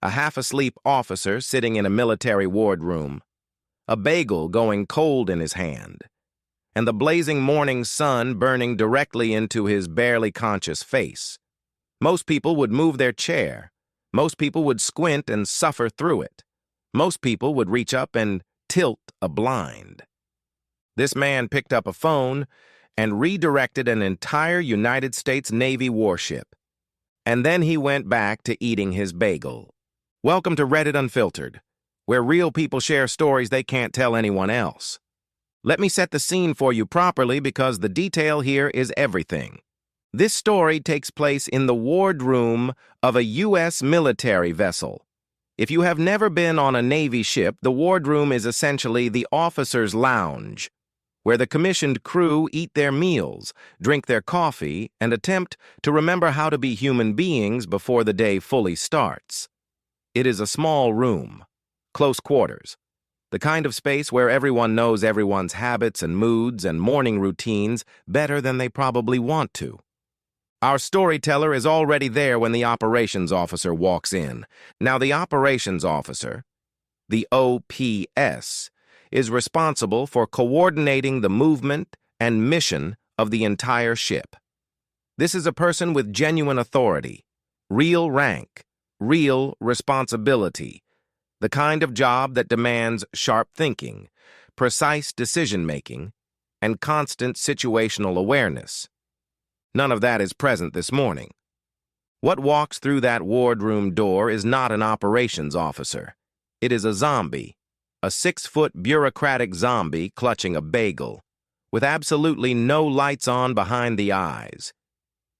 a half-asleep officer sitting in a military wardroom, a bagel going cold in his hand, and the blazing morning sun burning directly into his barely conscious face. Most people would move their chair. Most people would squint and suffer through it. Most people would reach up and tilt a blind. This man picked up a phone and redirected an entire United States Navy warship. And then he went back to eating his bagel. Welcome to Reddit Unfiltered, where real people share stories they can't tell anyone else. Let me set the scene for you properly because the detail here is everything. This story takes place in the wardroom of a U.S. military vessel. If you have never been on a Navy ship, the wardroom is essentially the officer's lounge, where the commissioned crew eat their meals, drink their coffee, and attempt to remember how to be human beings before the day fully starts. It is a small room, close quarters, the kind of space where everyone knows everyone's habits and moods and morning routines better than they probably want to. Our storyteller is already there when the operations officer walks in. Now, the operations officer, the OPS, is responsible for coordinating the movement and mission of the entire ship. This is a person with genuine authority, real rank, real responsibility, the kind of job that demands sharp thinking, precise decision-making, and constant situational awareness. None of that is present this morning. What walks through that wardroom door is not an operations officer. It is a zombie, a 6-foot bureaucratic zombie clutching a bagel, with absolutely no lights on behind the eyes.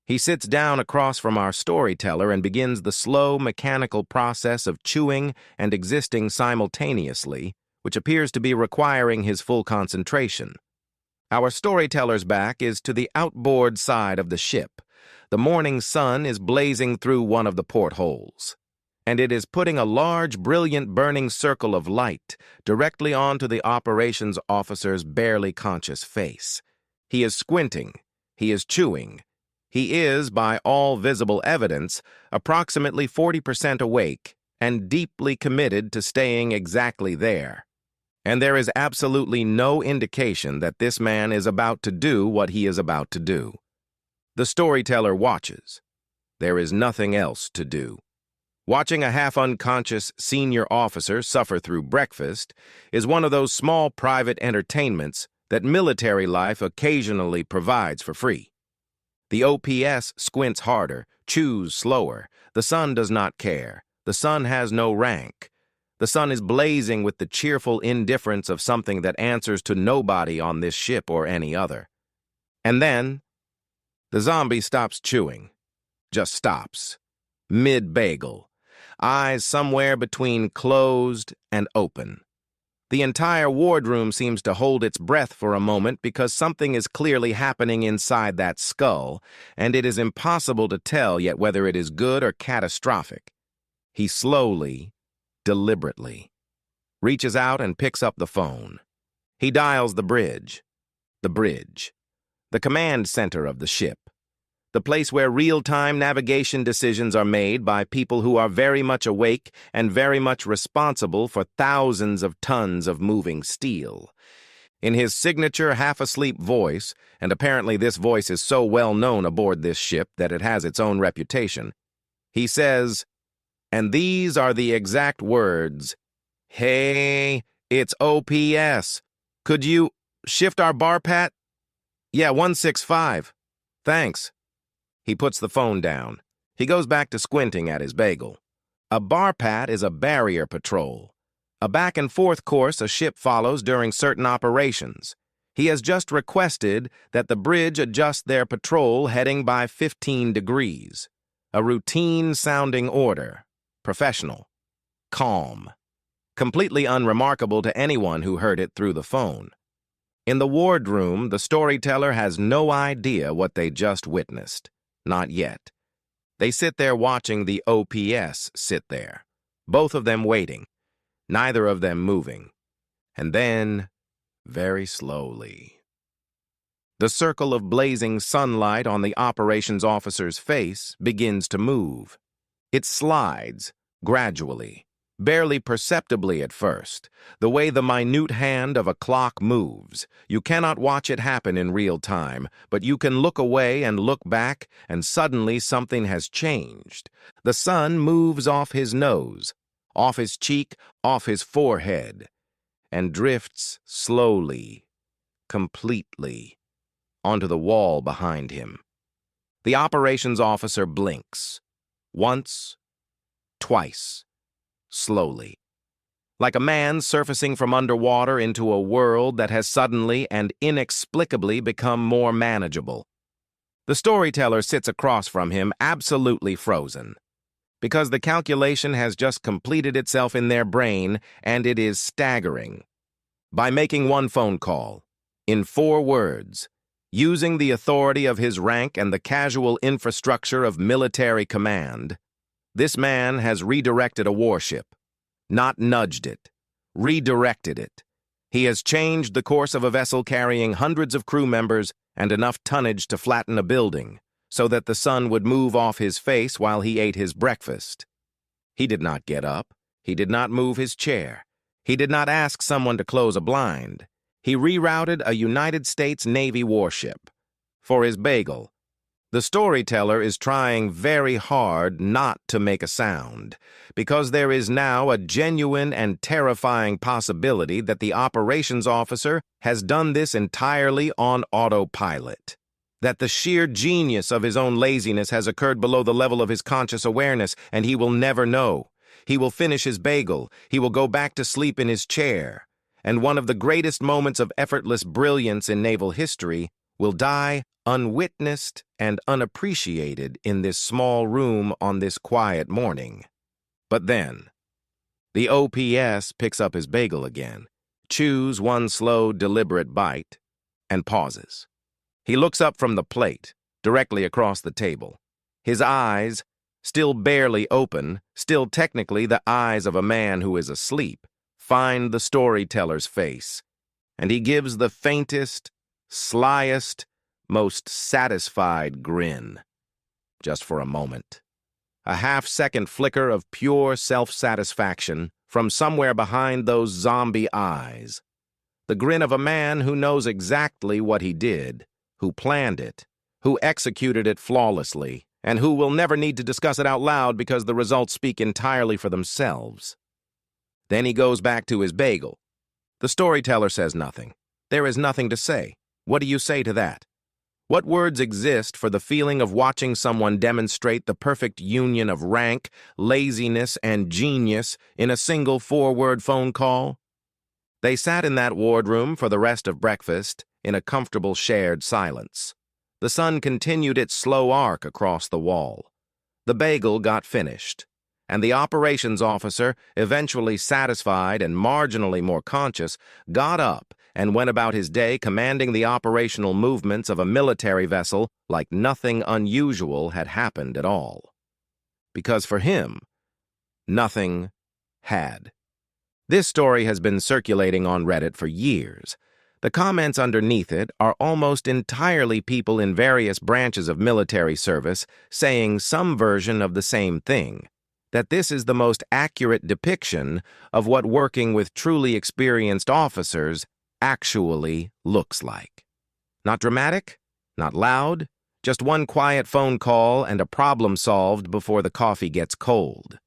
He sits down across from our storyteller and begins the slow, mechanical process of chewing and existing simultaneously, which appears to be requiring his full concentration. Our storyteller's back is to the outboard side of the ship. The morning sun is blazing through one of the portholes, and it is putting a large, brilliant, burning circle of light directly onto the operations officer's barely conscious face. He is squinting. He is chewing. He is, by all visible evidence, approximately 40% awake and deeply committed to staying exactly there. And there is absolutely no indication that this man is about to do what he is about to do. The storyteller watches. There is nothing else to do. Watching a half-unconscious senior officer suffer through breakfast is one of those small private entertainments that military life occasionally provides for free. The OPS squints harder, chews slower. The sun does not care. The sun has no rank. The sun is blazing with the cheerful indifference of something that answers to nobody on this ship or any other. And then, the zombie stops chewing. Just stops. Mid-bagel. Eyes somewhere between closed and open. The entire wardroom seems to hold its breath for a moment because something is clearly happening inside that skull, and it is impossible to tell yet whether it is good or catastrophic. He slowly, deliberately, reaches out and picks up the phone. He dials the bridge, the command center of the ship, the place where real-time navigation decisions are made by people who are very much awake and very much responsible for thousands of tons of moving steel. In his signature half-asleep voice, and apparently this voice is so well known aboard this ship that it has its own reputation, he says, and these are the exact words, "Hey, it's OPS. Could you shift our bar pat? Yeah, 165. Thanks." He puts the phone down. He goes back to squinting at his bagel. A bar pat is a barrier patrol, a back-and-forth course a ship follows during certain operations. He has just requested that the bridge adjust their patrol heading by 15 degrees. A routine-sounding order. Professional. Calm. Completely unremarkable to anyone who heard it through the phone. In the wardroom, the storyteller has no idea what they just witnessed. Not yet. They sit there watching the OPS sit there, both of them waiting, neither of them moving. And then, very slowly, the circle of blazing sunlight on the operations officer's face begins to move. It slides, gradually, barely perceptibly at first, the way the minute hand of a clock moves. You cannot watch it happen in real time, but you can look away and look back, and suddenly something has changed. The sun moves off his nose, off his cheek, off his forehead, and drifts slowly, completely, onto the wall behind him. The operations officer blinks. Once, twice, slowly. Like a man surfacing from underwater into a world that has suddenly and inexplicably become more manageable. The storyteller sits across from him, absolutely frozen, because the calculation has just completed itself in their brain, and it is staggering. By making one phone call, in 4 words, using the authority of his rank and the casual infrastructure of military command, this man has redirected a warship, not nudged it, redirected it. He has changed the course of a vessel carrying hundreds of crew members and enough tonnage to flatten a building, so that the sun would move off his face while he ate his breakfast. He did not get up. He did not move his chair. He did not ask someone to close a blind. He rerouted a United States Navy warship. For his bagel, the storyteller is trying very hard not to make a sound, because there is now a genuine and terrifying possibility that the operations officer has done this entirely on autopilot, that the sheer genius of his own laziness has occurred below the level of his conscious awareness, and he will never know. He will finish his bagel, he will go back to sleep in his chair, and one of the greatest moments of effortless brilliance in naval history will die unwitnessed and unappreciated in this small room on this quiet morning. But then, the OPS picks up his bagel again, chews one slow, deliberate bite, and pauses. He looks up from the plate, directly across the table. His eyes, still barely open, still technically the eyes of a man who is asleep, find the storyteller's face, and he gives the faintest, slyest, most satisfied grin. Just for a moment. A half-second flicker of pure self-satisfaction from somewhere behind those zombie eyes. The grin of a man who knows exactly what he did, who planned it, who executed it flawlessly, and who will never need to discuss it out loud because the results speak entirely for themselves. Then he goes back to his bagel. The storyteller says nothing. There is nothing to say. What do you say to that? What words exist for the feeling of watching someone demonstrate the perfect union of rank, laziness, and genius in a single 4-word phone call? They sat in that wardroom for the rest of breakfast in a comfortable shared silence. The sun continued its slow arc across the wall. The bagel got finished, and the operations officer, eventually satisfied and marginally more conscious, got up and went about his day commanding the operational movements of a military vessel like nothing unusual had happened at all. Because for him, nothing had. This story has been circulating on Reddit for years. The comments underneath it are almost entirely people in various branches of military service saying some version of the same thing, that this is the most accurate depiction of what working with truly experienced officers actually looks like. Not dramatic, not loud, just one quiet phone call and a problem solved before the coffee gets cold.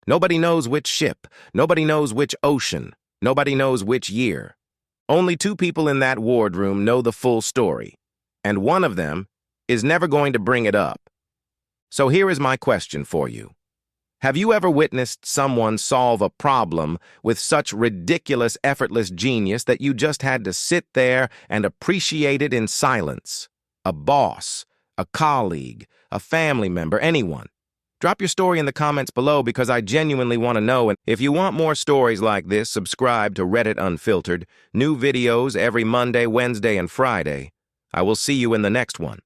Nobody knows which ship, nobody knows which ocean, nobody knows which year. Only 2 people in that wardroom know the full story, and one of them is never going to bring it up. So here is my question for you. Have you ever witnessed someone solve a problem with such ridiculous, effortless genius that you just had to sit there and appreciate it in silence? A boss, a colleague, a family member, anyone. Drop your story in the comments below because I genuinely want to know. And if you want more stories like this, subscribe to Reddit Unfiltered. New videos every Monday, Wednesday, and Friday. I will see you in the next one.